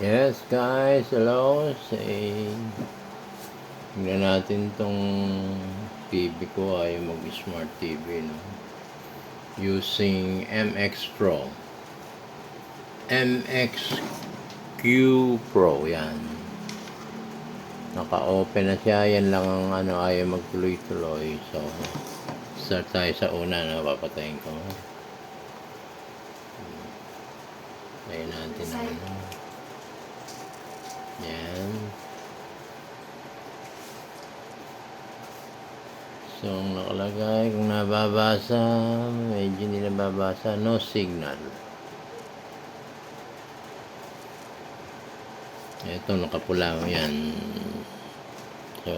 Yes guys, hello. Tingnan natin tong TV ko ay mag-smart TV, no? Using MXQ Pro, yan. Naka-open na siya, yan lang ang ayaw magtuloy-tuloy. So, start tayo sa una na papatayin ko. Tayo natin ang yan. So, ang nakalagay, kung nababasa, medyo hindi nababasa, no signal. Ito, nakapula mo yan. So,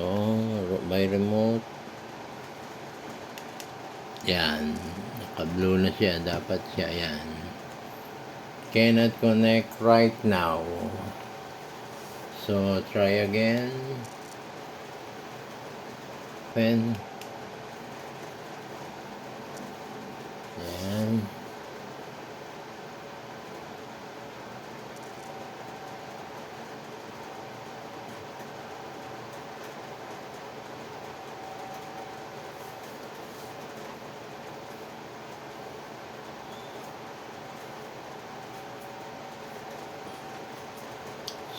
by remote, yan. Naka-blue na siya, dapat siya, yan. Cannot connect right now. So, try again. Pen. Yan.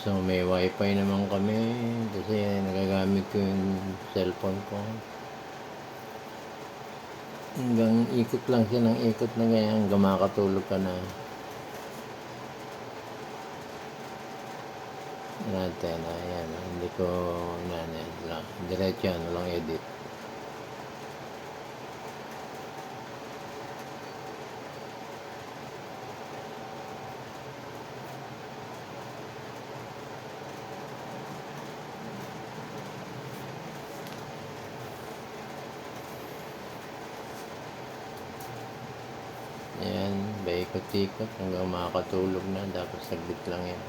So, may wifi naman kami kasi nagagamit ko yung cellphone ko. Hanggang ikot lang siya ng ikot na ganyan hanggang makatulog ka na. Natin, ayan, hindi ko lang, diretso yan, walang edit. Ayan, baikot-ikot hanggang makakatulog na, dapat saglit lang yan.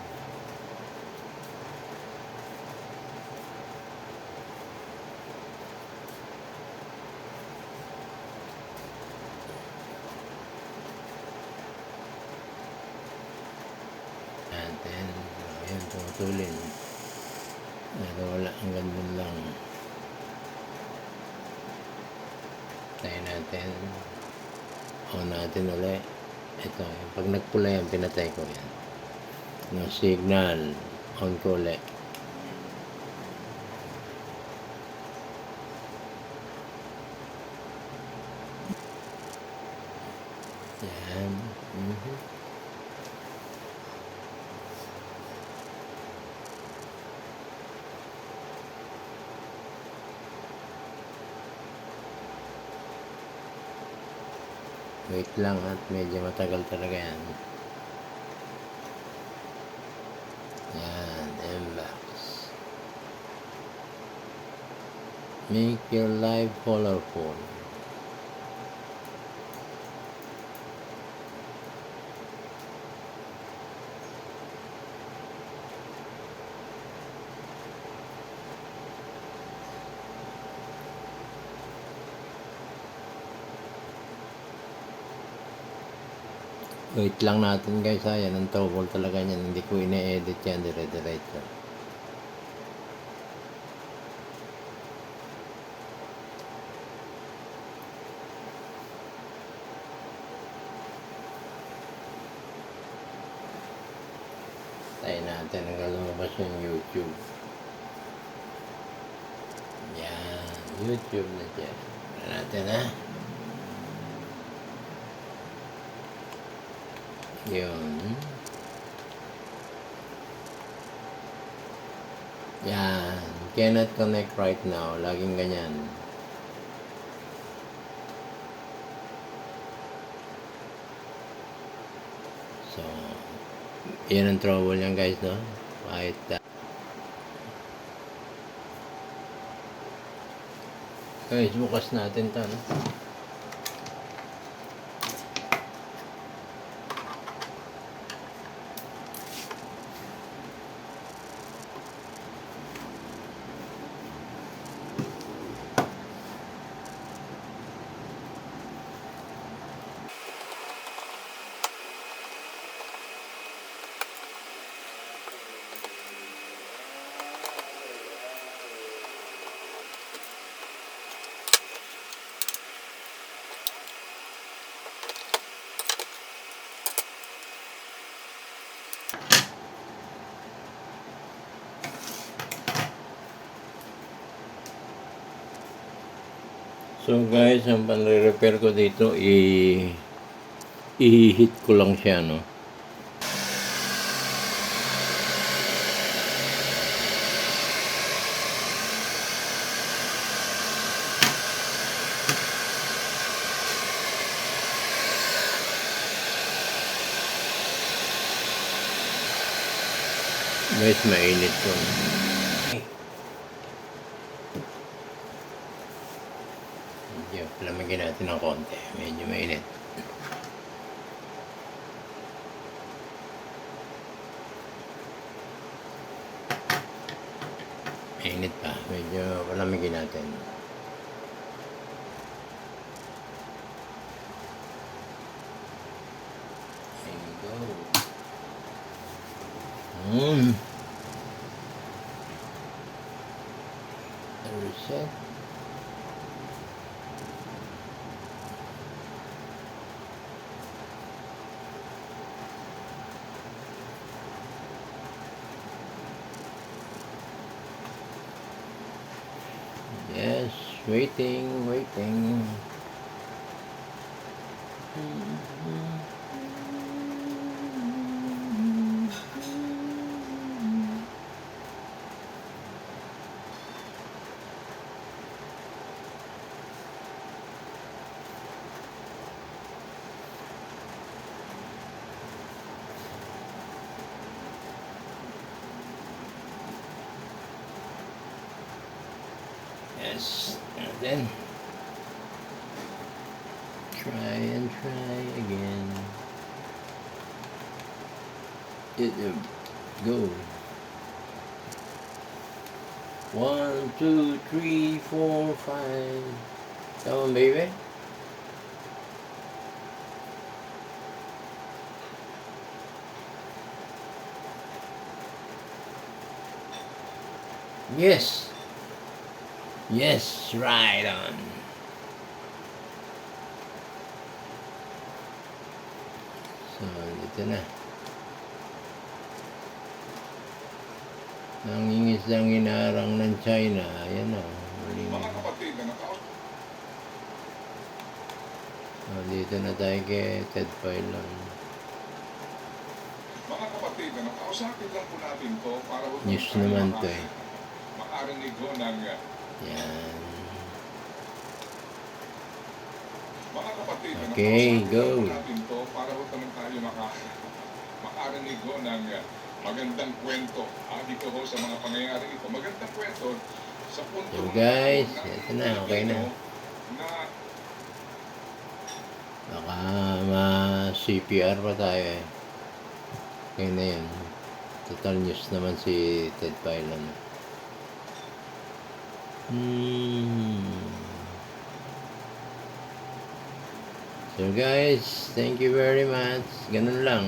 Natin, ayan, tumutulin. Pero wala, ang ganda lang. Tayo natin. On natin ulit. Ito, pag nagpula yan, pinatay ko yan. No signal. On ko ulit. Yan. Wait lang at medyo matagal talaga yan. Yan, MBAX. Make your life colorful. Wait lang natin guys ha, yan ang toggle talaga yan, hindi ko ine-edit yan, dire-diretso. Tayo natin hanggang lumabas yung YouTube. Yan, YouTube na siya. Tayo natin ha. Yun. Yan. Cannot connect right now. Laging ganyan. So, yan ang trouble niyan guys, no? Kahit guys, bukas natin to, no? So guys, ang panre-repair ko dito, i-heat ko lang siya, no? Guys, mainit ko. Medyo lamigin natin ng konti. Medyo mainit. Mainit pa. Medyo palamigin natin. There you go. Reset. Yes, waiting. Yes, and then try again. Go. 1, 2, 3, 4, 5. Come on, baby. Yes. Yes, right on. So, dito na. Nangingis lang inarang ng China. Ayan o. Mga kapatid na Dito na tayo kay Ted Pylon. Mga kapatid na nakausapin lang po natin to para News naman to eh. makarinig ko ng Yan. mga kapatid na Okay, nakausapin go. lang po natin to para naman tayo makarinig ko ng magandang kwento dito ho sa mga pangyayari ito. Magandang kwento sa punto So guys, ito na, okay na. Baka ma-CPR pa tayo eh. Okay na yan. Total news naman si Ted Pylon. So guys, thank you very much. Ganun lang.